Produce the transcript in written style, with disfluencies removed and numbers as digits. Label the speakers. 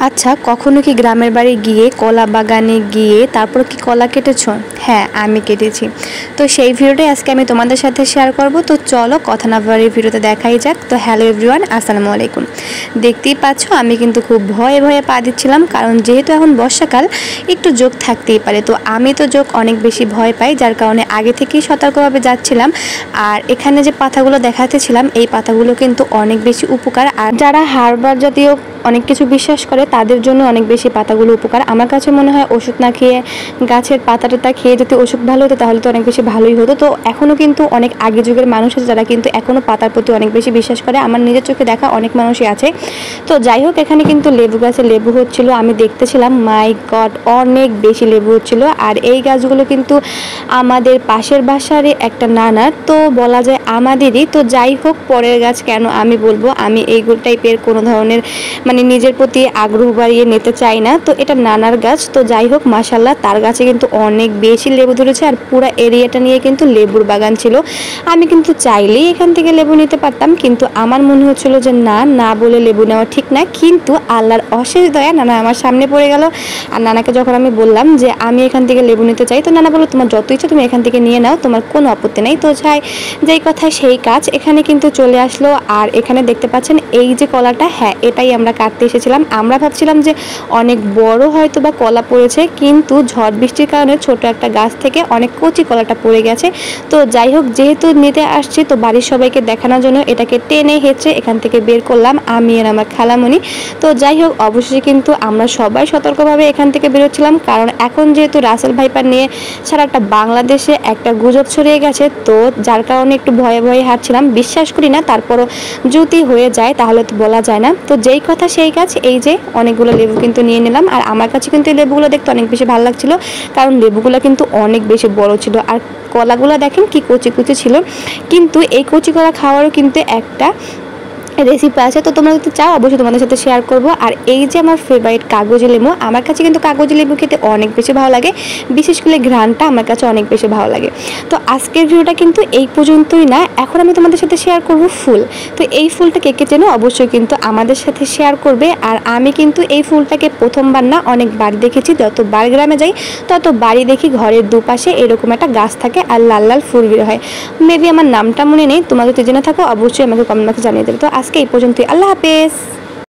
Speaker 1: আচ্ছা, কখনো কি গ্রামের বাড়ি গিয়ে কলা বাগানে গিয়ে তারপর কি কলা কেটেছো? হ্যাঁ, আমি কেটেছি। তো সেই ভিডিওটাই আজকে আমি তোমাদের সাথে শেয়ার করব। তো চলো কথা না বাড়িয়ে ভিডিওতে দেখাই যাক। তো হ্যালো এভরিওয়ান, আসসালামু আলাইকুম। দেখতেই পাচ্ছ আমি কিন্তু খুব ভয়ে ভয়ে পা দিচ্ছিলাম, কারণ যেহেতু এখন বর্ষাকাল একটু যোগ থাকতেই পারে। তো আমি তো যোগ অনেক বেশি ভয় পাই, যার কারণে আগে থেকেই সতর্কভাবে যাচ্ছিলাম। আর এখানে যে পাতাগুলো দেখাতেছিলাম, এই পাতাগুলো কিন্তু অনেক বেশি উপকার। আর যারা হাড় জাতীয় অনেক কিছু বিশ্বাস করে তাদের জন্য অনেক বেশি পাতাগুলো উপকার। আমার কাছে মনে হয় ওষুধ না খেয়ে গাছের পাতাটা খেয়ে যদি ওষুধ ভালো হতো তাহলে তো অনেক বেশি ভালোই হতো। তো এখনও কিন্তু অনেক আগে যুগের মানুষ আছে যারা কিন্তু এখনও পাতার প্রতি অনেক বেশি বিশ্বাস করে। আমার নিজের চোখে দেখা অনেক মানুষই আছে। তো যাই হোক, এখানে কিন্তু লেবু গাছে লেবু হচ্ছিল, আমি দেখতেছিলাম। মাই গড, অনেক বেশি লেবু হচ্ছিল। আর এই গাছগুলো কিন্তু আমাদের পাশের বাসারই একটা নানার, তো বলা যায় আমাদেরই। তো যাই হোক, পরের গাছ কেন আমি বলবো, আমি এই টাইপের কোনো ধরনের মানে নিজের প্রতি আগ্রহ বাড়িয়ে নিতে চাই না। তো এটা নানার গাছ। তো যাই হোক, মাশাল্লাহ তার গাছে কিন্তু অনেক বেশি লেবু ধরেছে। আর পুরো এরিয়াটা নিয়ে কিন্তু লেবুর বাগান ছিল। আমি কিন্তু চাইলেই এখান থেকে লেবু নিতে পারতাম, কিন্তু আমার মনে হচ্ছিল যে না বলে লেবু নেওয়া ঠিক না। কিন্তু আল্লাহর অশেষ দয়া, নানা আমার সামনে পড়ে গেল। আর নানাকে যখন আমি বললাম যে আমি এখান থেকে লেবু নিতে চাই, তো নানা বললো তোমার যত ইচ্ছা তুমি এখান থেকে নিয়ে নাও, তোমার কোনো আপত্তি নেই। তো যেই কথা সেই কাজ, এখানে কিন্তু চলে আসলো। আর এখানে দেখতে পাচ্ছেন এই যে কলাটা, হ্যাঁ এটাই আমরা কাটতে এসেছিলাম। আমরা ভাবছিলাম যে অনেক বড় হয়তো বা কলা পড়েছে, কিন্তু ঝড় বৃষ্টির কারণে ছোট একটা গাছ থেকে অনেক কচি কলাটা পড়ে গেছে। তো যাই হোক, যেহেতু নিতে আসছি তো বাড়ির সবাইকে দেখানোর জন্য এটাকে টেনে হেঁচড়ে এখান থেকে বের করলাম আমি আর আমার খালামণি। তো যাই হোক, অবশ্যই কিন্তু আমরা সবাই সতর্কভাবে এখান থেকে বেরোচ্ছিলাম, কারণ এখন যেহেতু রাসেল ভাইপার নিয়ে সারাটা বাংলাদেশে একটা গুজব ছড়িয়ে গেছে, তো যার কারণে একটু ভয়ে ভয়ে হাঁটছিলাম। বিশ্বাস করি না, তারপরও যদি হয়ে যায় তাহলে তো বলা যায় না। তো যেই কথা সেই কাজ, এই যে অনেকগুলো লেবু কিন্তু নিয়ে নিলাম। আর আমার কাছে কিন্তু এই লেবুগুলো দেখতে অনেক বেশি ভালো লাগছিল, কারণ লেবুগুলো কিন্তু অনেক বেশি বড় ছিল। আর কলাগুলো দেখেন কি কচি কচি ছিল। কিন্তু এই কচি কলা খাওয়ারও কিন্তু একটা রেসিপি আছে, তো তোমরা যদি চাও অবশ্যই তোমাদের সাথে শেয়ার করব। আর এই যে আমার ফেভারিট কাগজি লেবু, আমার কাছে কিন্তু কাগজি লেবু খেতে অনেক বেশি ভালো লাগে, বিশেষ করে ঘ্রাণটা আমার কাছে অনেক বেশি ভালো লাগে। তো আজকের ভিডিওটা কিন্তু এই পর্যন্তই না, এখন আমি তোমাদের সাথে শেয়ার করব ফুল। তো এই ফুলটা কে কে চেনো অবশ্যই কিন্তু আমাদের সাথে শেয়ার করবে। আর আমি কিন্তু এই ফুলটাকে প্রথমবার না, অনেক বাড়ি দেখেছি। যতবার গ্রামে যাই তত বাড়ি দেখি ঘরের দুপাশে এরকম একটা গাছ থাকে আর লাল লাল ফুল বের হয়। মেবি আমার নামটা মনে নেই, তোমরা যদি জেনে থাকো অবশ্যই আমাকে কমেন্ট বক্সে জানিয়ে দেবে। তো আজকে এই পর্যন্তই, আল্লাহ হাফেজ।